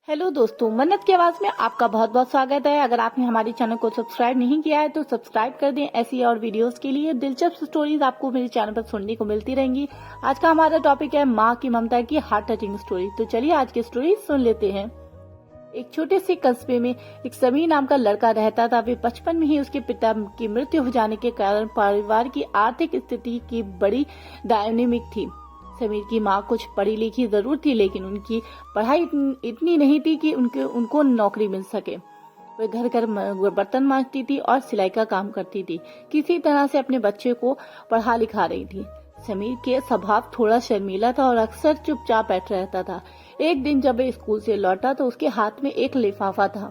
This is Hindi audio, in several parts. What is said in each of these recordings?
हेलो दोस्तों, मन्नत की आवाज में आपका बहुत बहुत स्वागत है। अगर आपने हमारे चैनल को सब्सक्राइब नहीं किया है तो सब्सक्राइब कर दें। ऐसी और वीडियोस के लिए दिलचस्प स्टोरीज आपको मेरे चैनल पर सुनने को मिलती रहेंगी। आज का हमारा टॉपिक है माँ की ममता की हार्ट टचिंग स्टोरी। तो चलिए आज की स्टोरी सुन लेते हैं। एक छोटे से कस्बे में एक समीर नाम का लड़का रहता था। वे बचपन में ही उसके पिता की मृत्यु हो जाने के कारण परिवार की आर्थिक स्थिति की बड़ी डायनेमिक थी। समीर की माँ कुछ पढ़ी लिखी जरूर थी, लेकिन उनकी पढ़ाई इतनी नहीं थी कि उनको नौकरी मिल सके। वे घर घर बर्तन मांजती थी और सिलाई का काम करती थी। किसी तरह से अपने बच्चे को पढ़ा लिखा रही थी। समीर के स्वभाव थोड़ा शर्मीला था और अक्सर चुपचाप बैठ रहता था। एक दिन जब वह स्कूल से लौटा तो उसके हाथ में एक लिफाफा था।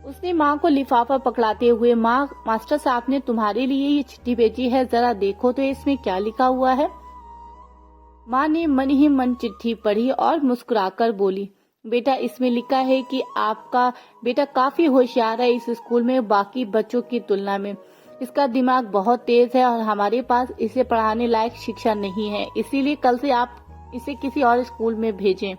उसने माँ को लिफाफा पकड़ाते हुए, माँ, मास्टर साहब ने तुम्हारे लिए ये चिट्ठी भेजी है, जरा देखो तो इसमें क्या लिखा हुआ है। माँ ने मन ही मन चिट्ठी पढ़ी और मुस्कुराकर बोली, बेटा, इसमें लिखा है कि आपका बेटा काफी होशियार है इस स्कूल में बाकी बच्चों की तुलना में। इसका दिमाग बहुत तेज है और हमारे पास इसे पढ़ाने लायक शिक्षा नहीं है, इसीलिए कल से आप इसे किसी और स्कूल में भेजें।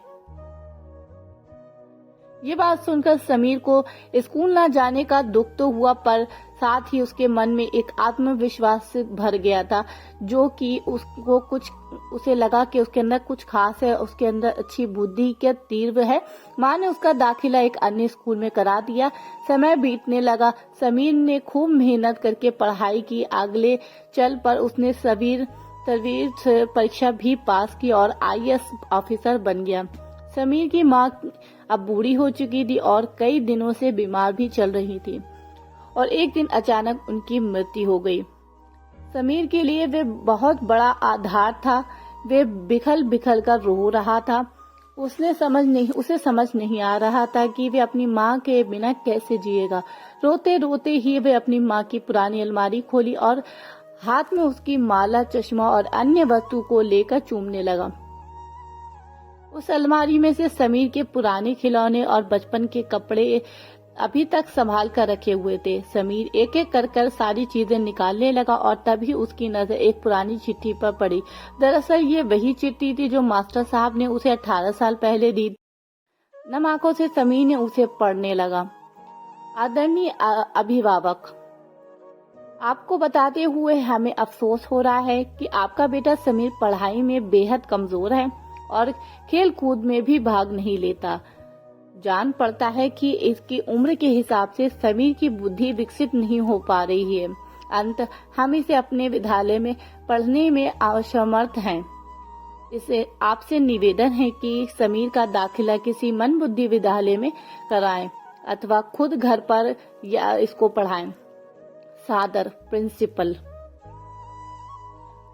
ये बात सुनकर समीर को स्कूल न जाने का दुख तो हुआ, पर साथ ही उसके मन में एक आत्मविश्वास से भर गया था, जो कि उसे लगा कि उसके अंदर कुछ खास है, उसके अंदर अच्छी बुद्धि के तीव्र है। माँ ने उसका दाखिला एक अन्य स्कूल में करा दिया। समय बीतने लगा। समीर ने खूब मेहनत करके पढ़ाई की। अगले चल पर उसने सवीर परीक्षा भी पास की और IAS ऑफिसर बन गया। समीर की माँ अब बूढ़ी हो चुकी थी और कई दिनों से बीमार भी चल रही थी और एक दिन अचानक उनकी मृत्यु हो गई। समीर के लिए वे बहुत बड़ा आधार था। वे बिखल बिखल कर रो रहा था। उसे समझ नहीं आ रहा था कि वे अपनी माँ के बिना कैसे जिएगा। रोते रोते ही वे अपनी माँ की पुरानी अलमारी खोली और हाथ में उसकी माला, चश्मा और अन्य वस्तु को लेकर चूमने लगा। उस अलमारी में से समीर के पुराने खिलौने और बचपन के कपड़े अभी तक संभाल कर रखे हुए थे। समीर एक एक कर सारी चीजें निकालने लगा और तभी उसकी नजर एक पुरानी चिट्ठी पर पड़ी। दरअसल ये वही चिट्ठी थी जो मास्टर साहब ने उसे 18 साल पहले दी। नम आंखों से समीर ने उसे पढ़ने लगा। आदरणीय अभिभावक, आपको बताते हुए हमें अफसोस हो रहा है कि आपका बेटा समीर पढ़ाई में बेहद कमजोर है और खेल कूद में भी भाग नहीं लेता। जान पड़ता है कि इसकी उम्र के हिसाब से समीर की बुद्धि विकसित नहीं हो पा रही है। अंत हम इसे अपने विद्यालय में पढ़ने में असमर्थ हैं। इसे आपसे निवेदन है कि समीर का दाखिला किसी मन बुद्धि विद्यालय में कराएं अथवा खुद घर पर या इसको पढ़ाएं। सादर, प्रिंसिपल।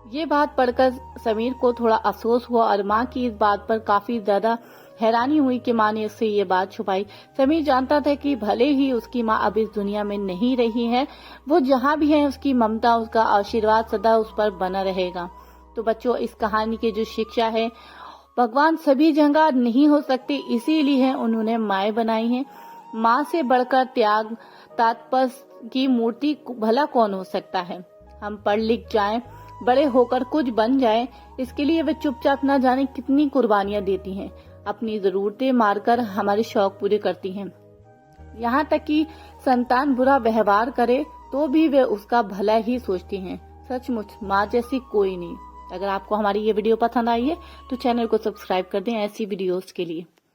ये बात पढ़कर समीर को थोड़ा अफसोस हुआ और माँ की इस बात पर काफी ज्यादा हैरानी हुई कि माँ ने उससे ये बात छुपाई। समीर जानता था कि भले ही उसकी माँ अब इस दुनिया में नहीं रही है, वो जहाँ भी है उसकी ममता, उसका आशीर्वाद सदा उस पर बना रहेगा। तो बच्चों, इस कहानी की जो शिक्षा है, भगवान सभी जगह नहीं हो सकते, इसीलिए उन्होंने माए बनाई है। माँ से बढ़कर त्याग तात्पर्य की मूर्ति भला कौन हो सकता है। हम पढ़ लिख जाएं, बड़े होकर कुछ बन जाएं, इसके लिए वे चुपचाप न जाने कितनी कुर्बानियां देती हैं। अपनी जरूरतें मारकर हमारे शौक पूरे करती हैं। यहाँ तक कि संतान बुरा व्यवहार करे तो भी वे उसका भला ही सोचती हैं। सचमुच माँ जैसी कोई नहीं। अगर आपको हमारी ये वीडियो पसंद आई है तो चैनल को सब्सक्राइब कर दें ऐसी वीडियोस के लिए।